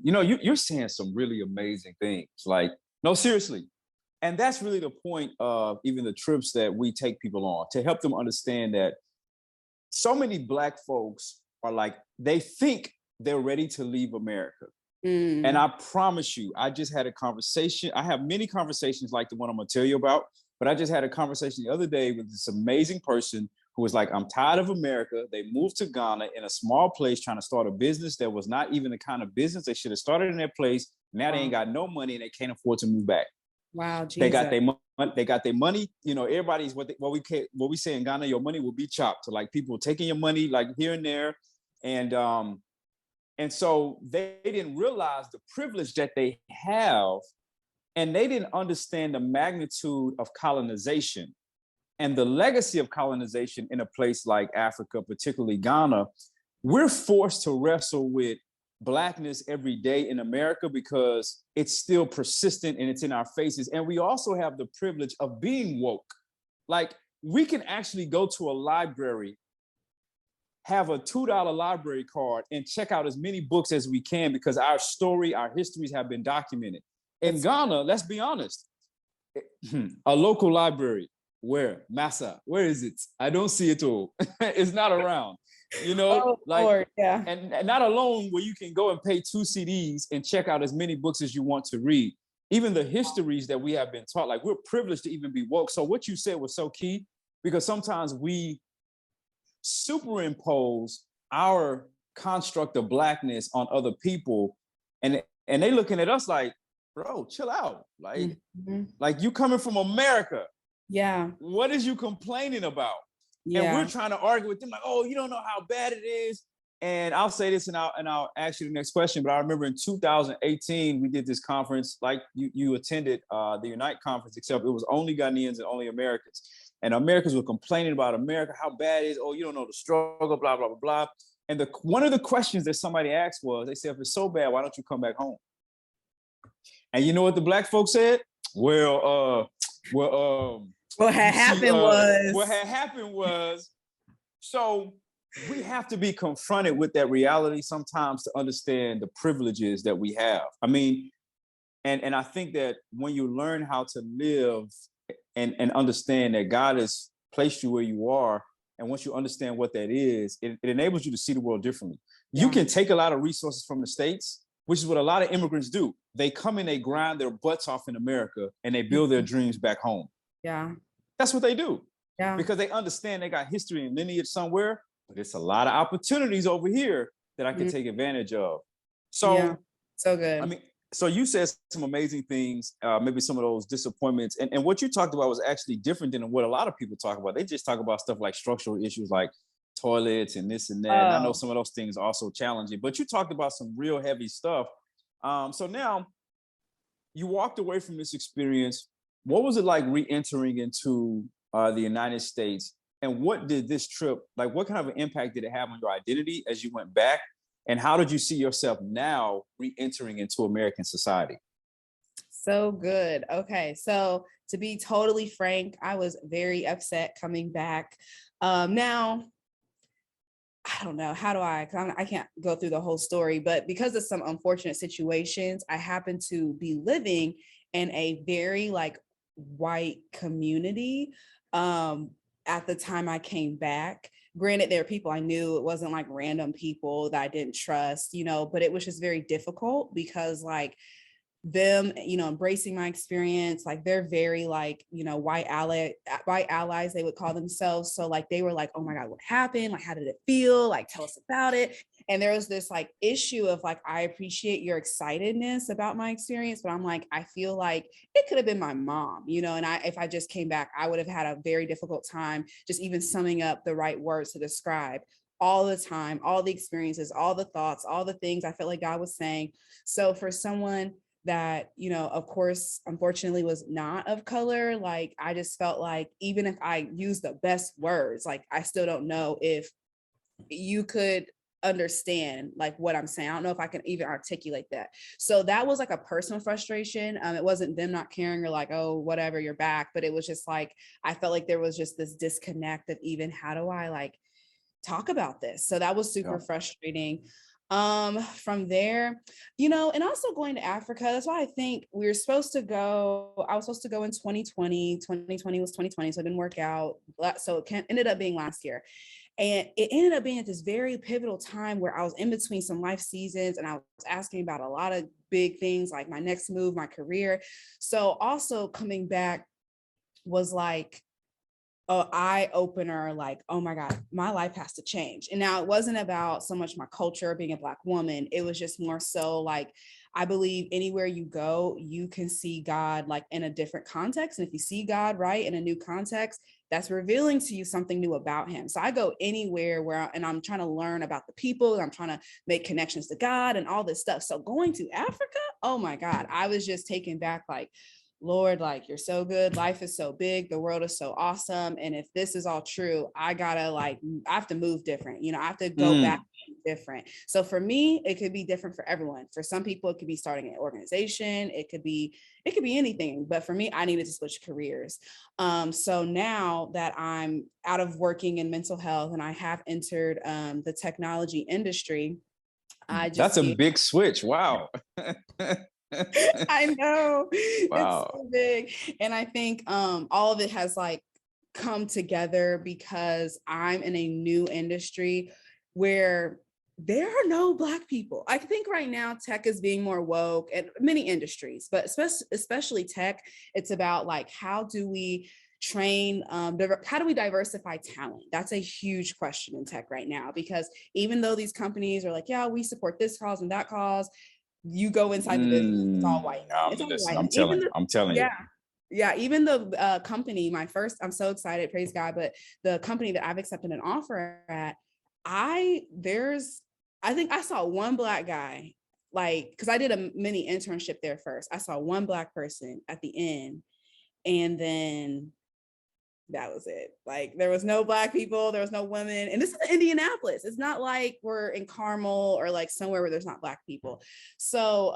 you're saying some really amazing things. Like, no, seriously. And that's really the point of even the trips that we take people on, to help them understand that so many Black folks are like, they think they're ready to leave America. And Mm. I promise you, I just had a conversation. I have many conversations like the one I'm gonna tell you about, but I just had a conversation the other day with this amazing person who was like, I'm tired of America. They moved to Ghana in a small place trying to start a business that was not even the kind of business they should have started in their place. Now they ain't Wow. got no money and they can't afford to move back. Wow, They got Jesus. their they got their money. Everybody's what we say in Ghana, your money will be chopped. So like people taking your money like here and there. And so they didn't realize the privilege that they have, and they didn't understand the magnitude of colonization and the legacy of colonization in a place like Africa, particularly Ghana. We're forced to wrestle with Blackness every day in America because it's still persistent and it's in our faces. And we also have the privilege of being woke. Like, we can actually go to a library, have a $2 library card, and check out as many books as we can because our story, our histories have been documented. In Ghana, let's be honest, a local library, where? Massa, where is it? I don't see it all. It's not around, Oh, like, Lord, yeah. and not alone where you can go and pay 2 CDs and check out as many books as you want to read. Even the histories that we have been taught, like, we're privileged to even be woke. So what you said was so key, because sometimes we superimpose our construct of Blackness on other people, and they looking at us like, bro, chill out. Mhm. Like, you coming from America, Yeah, what is you complaining about? And we're yeah. trying to argue with them like, oh, you don't know how bad it is. And I'll say this, and I'll ask you the next question. But I remember in 2018 we did this conference, like you attended the Unite conference, except it was only Ghanaians and only Americans. And Americans were complaining about America, how bad it is. Oh, you don't know the struggle, blah blah blah blah. And one of the questions that somebody asked was, they said, if it's so bad, why don't you come back home? And you know what the Black folks said? Well, What you had see, happened what was, had happened was, so we have to be confronted with that reality sometimes to understand the privileges that we have. I mean, and I think that when you learn how to live and understand that God has placed you where you are, and once you understand what that is, it enables you to see the world differently. You yeah. can take a lot of resources from the States, which is what a lot of immigrants do. They come and they grind their butts off in America and they build their Mhm. dreams back home. Yeah, That's what they do, yeah, because they understand they got history and lineage somewhere, but it's a lot of opportunities over here that I can mm, take advantage of. yeah. So, So I good. mean, so you said some amazing things, maybe some of those disappointments. And what you talked about was actually different than what a lot of people talk about. They just talk about stuff like structural issues like toilets and this and that. And I know Oh, some of those things are also challenging, but you talked about some real heavy stuff. So now you walked away from this experience. What was it like re-entering into the United States? And what did this trip, like, what kind of an impact did it have on your identity as you went back? And how did you see yourself now re-entering into American society? so good. Okay, so to be totally frank, I was very upset coming back. Now, I don't know, how do I, 'cause I can't go through the whole story, but because of some unfortunate situations, I happen to be living in a very like white community at the time I came back. Granted, there are people I knew, it wasn't like random people that I didn't trust, but it was just very difficult because like them, embracing my experience, like they're very like, white allies, they would call themselves. So like they were like, oh my God, what happened? Like, how did it feel? Like, tell us about it. And there was this like issue of like, I appreciate your excitedness about my experience, but I'm like, I feel like it could have been my mom, and if I just came back, I would have had a very difficult time just even summing up the right words to describe all the time, all the experiences, all the thoughts, all the things I felt like God was saying. So for someone that, of course, unfortunately was not of color, like I just felt like even if I use the best words, like I still don't know if you could understand like what I'm saying. I don't know if I can even articulate that. So that was like a personal frustration. It wasn't them not caring or like, oh, whatever, you're back. But it was just like, I felt like there was just this disconnect of even how do I like talk about this? So that was super Yeah. frustrating. From there, you know, and also going to Africa. That's why I think we were supposed to go. I was supposed to go in 2020. 2020 was 2020, so it didn't work out. So it ended up being last year. And it ended up being at this very pivotal time where I was in between some life seasons and I was asking about a lot of big things like my next move, my career. So also coming back was like a eye opener, like, oh my God, my life has to change. And now it wasn't about so much my culture, being a Black woman. It was just more so like, I believe anywhere you go, you can see God like in a different context. And if you see God right in a new context, that's revealing to you something new about him. So I go anywhere where, and I'm trying to learn about the people, and I'm trying to make connections to God and all this stuff. So going to Africa, oh my God, I was just taken back like, Lord, like, you're so good. Life is so big. The world is so awesome. And if this is all true, I gotta I have to move different. You know, I have to go back different. So for me, it could be different for everyone. For some people, it could be starting an organization. It could be anything. But for me, I needed to switch careers. So now that I'm out of working in mental health and I have entered the technology industry, I just That's a see. big switch. Wow. I know it's Wow. so big. And I think all of it has like come together because I'm in a new industry where there are no Black people. I think right now tech is being more woke, and many industries, but especially tech. It's about like, how do we train, how do we diversify talent? That's a huge question in tech right now, because even though these companies are like, yeah, we support this cause and that cause, you go inside the business, it's all white men. It's all Listen, white men. Even the, I'm telling you. yeah, yeah. Even the company, my first, I'm so excited, praise God. But the company that I've accepted an offer at, I think I saw one Black guy, like, because I did a mini internship there first. I saw one Black person at the end, and then that was it. Like, there was no Black people, there was no women. And this is Indianapolis. It's not like we're in Carmel or like somewhere where there's not Black people. So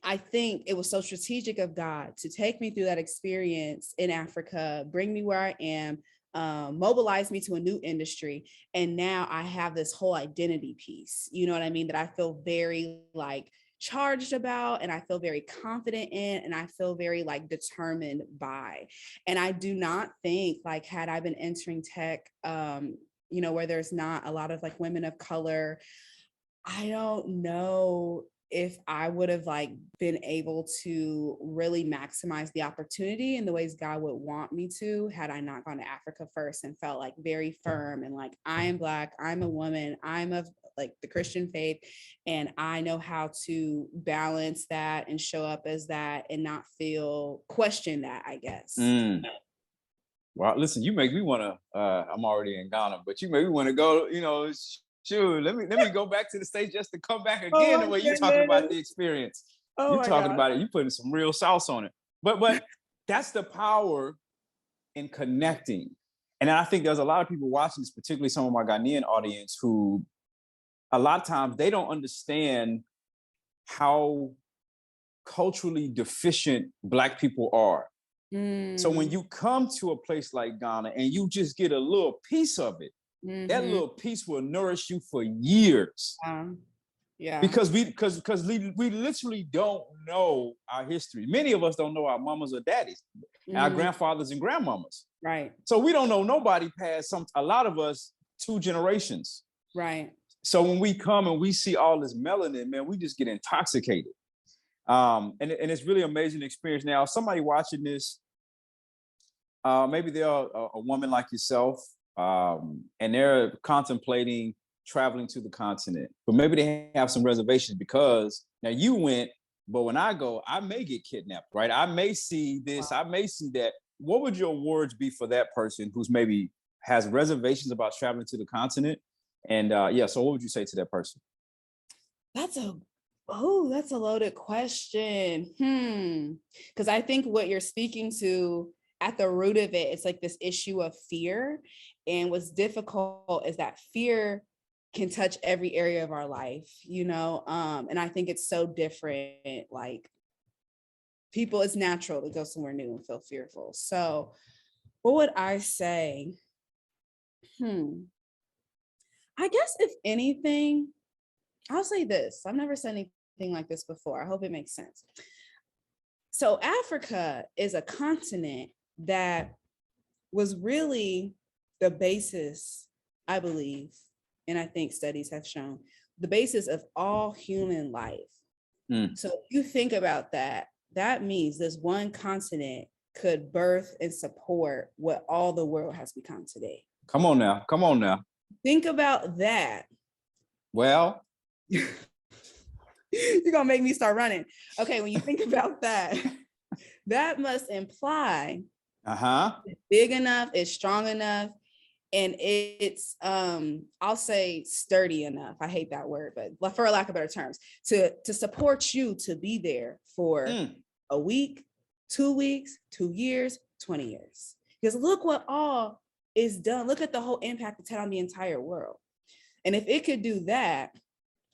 I think it was so strategic of God to take me through that experience in Africa, bring me where I am, mobilize me to a new industry. And now I have this whole identity piece, you know what I mean, that I feel very like charged about, and I feel very confident in, and I feel very like determined by. And I do not think, like, had I been entering tech, you know, where there's not a lot of like women of color, I don't know if I would have like been able to really maximize the opportunity in the ways God would want me to, had I not gone to Africa first and felt like very firm and like, I am Black, I'm a woman, I'm of like the Christian faith, and I know how to balance that and show up as that and not feel question that, I guess. Well, listen, you make me want to. I'm already in Ghana, but you make me want to go. You know, shoot. Let me go back to the States just to come back Oh again. my The way you talking about goodness. the experience, Oh you my talking God. about it. You putting some real sauce on it. But that's the power in connecting. And I think there's a lot of people watching this, particularly some of my Ghanaian audience, who a lot of times they don't understand how culturally deficient Black people are. So when you come to a place like Ghana and you just get a little piece of it, that little piece will nourish you for years. Yeah. Because we literally don't know our history. Many of us don't know our mamas or daddies, our grandfathers and grandmamas. Right. So we don't know nobody past a lot of us 2 generations. Right. So when we come and we see all this melanin, man, we just get intoxicated. And it's really amazing experience. Now, somebody watching this, maybe they're a woman like yourself, and they're contemplating traveling to the continent, but maybe they have some reservations because now you went, but when I go, I may get kidnapped, right? I may see this, I may see that. What would your words be for that person who's maybe has reservations about traveling to the continent? And so what would you say to that person? That's a loaded question. Because I think what you're speaking to at the root of it, it's like this issue of fear. And what's difficult is that fear can touch every area of our life, you know? And I think it's so different. Like, people, it's natural to go somewhere new and feel fearful. So what would I say? I guess if anything, I'll say this. I've never said anything like this before. I hope it makes sense. So Africa is a continent that was really the basis, I believe, and I think studies have shown, the basis of all human life. So if you think about that, that means this one continent could birth and support what all the world has become today. Come on now. Come on now. Think about that. Well, you're gonna make me start running. Okay, when you think about that, that must imply it's big enough, it's strong enough, and it's I'll say sturdy enough. I hate that word, but for lack of better terms, to support you to be there for a week, 2 weeks, 2 years, 20 years. Because look what all is done. Look at the whole impact it's had on the entire world. And if it could do that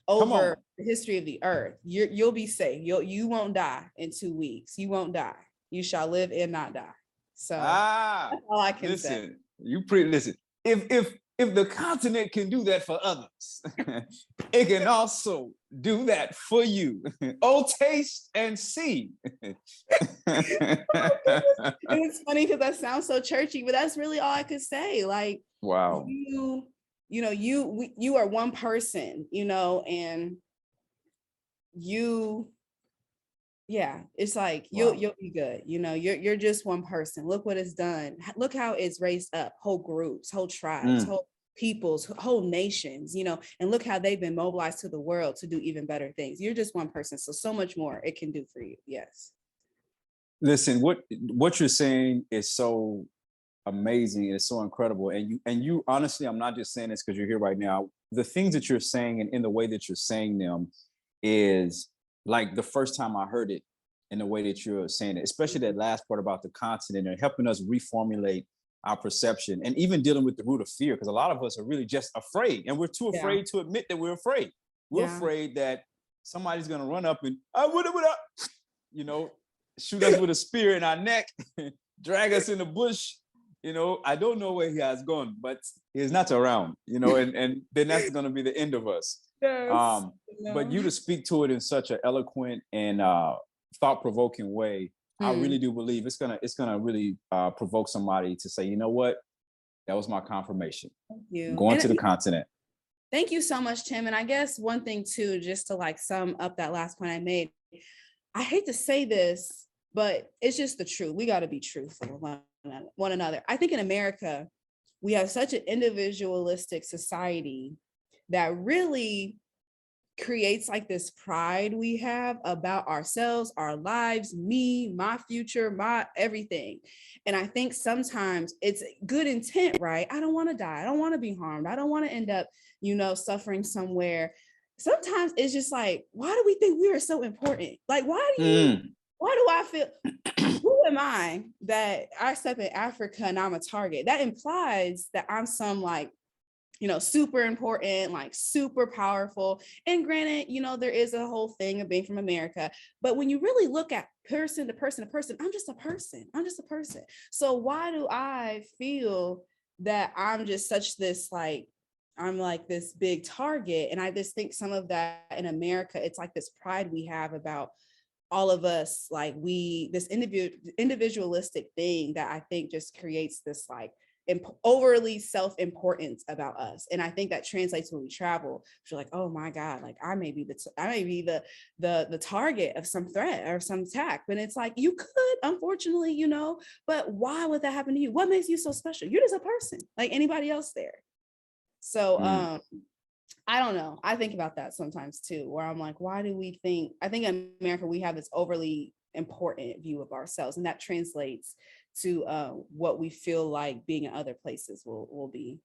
over the history of the earth, you'll be safe. You won't die in 2 weeks. You won't die. You shall live and not die. So that's all I can say. Listen. If the continent can do that for others, it can also do that for you. Oh, taste and see. It's funny because that sounds so churchy, but that's really all I could say. Like, wow. You are one person, and it's like you'll be good. You're just one person. Look what it's done. Look how it's raised up whole groups, whole tribes, whole peoples, whole nations, and look how they've been mobilized to the world to do even better things. You're just one person, so much more it can do for you. Yes. Listen, what you're saying is so amazing. It's so incredible. And you honestly, I'm not just saying this because you're here right now. The things that you're saying and in the way that you're saying them is like the first time I heard it in the way that you're saying it, especially that last part about the continent and helping us reformulate our perception and even dealing with the root of fear. Because a lot of us are really just afraid, and we're too afraid to admit that we're afraid. We're afraid that somebody's going to run up and shoot us with a spear in our neck, drag us in the bush. I don't know where he has gone, but he's not around, and then that's going to be the end of us. Yes. But you to speak to it in such an eloquent and thought-provoking way, I really do believe it's gonna really provoke somebody to say, you know what, that was my confirmation. Thank you. Going to the continent. Thank you so much, Tim. And I guess one thing too, just to like sum up that last point I made, I hate to say this, but it's just the truth. We got to be truthful with one another. I think in America, we have such an individualistic society that really creates like this pride we have about ourselves, our lives, me, my future, my everything. And I think sometimes it's good intent, right? I don't want to die. I don't want to be harmed. I don't want to end up, suffering somewhere. Sometimes it's just like, why do we think we are so important? Like, why do I feel, who am I that I step in Africa and I'm a target? That implies that I'm some like, super important, like super powerful. And granted, there is a whole thing of being from America. But when you really look at person to person, I'm just a person. So why do I feel that I'm just such this, like, I'm like this big target? And I just think some of that in America, it's like this pride we have about all of us, like this individualistic thing that I think just creates this like overly self-importance about us. And I think that translates when we travel. You're like, oh my God, like I may be the target of some threat or some attack. But it's like, you could, unfortunately, but why would that happen to you? What makes you so special? You're just a person like anybody else there. So I don't know. I think about that sometimes too, where I'm like, I think in America, we have this overly important view of ourselves, and that translates to what we feel like being in other places will be.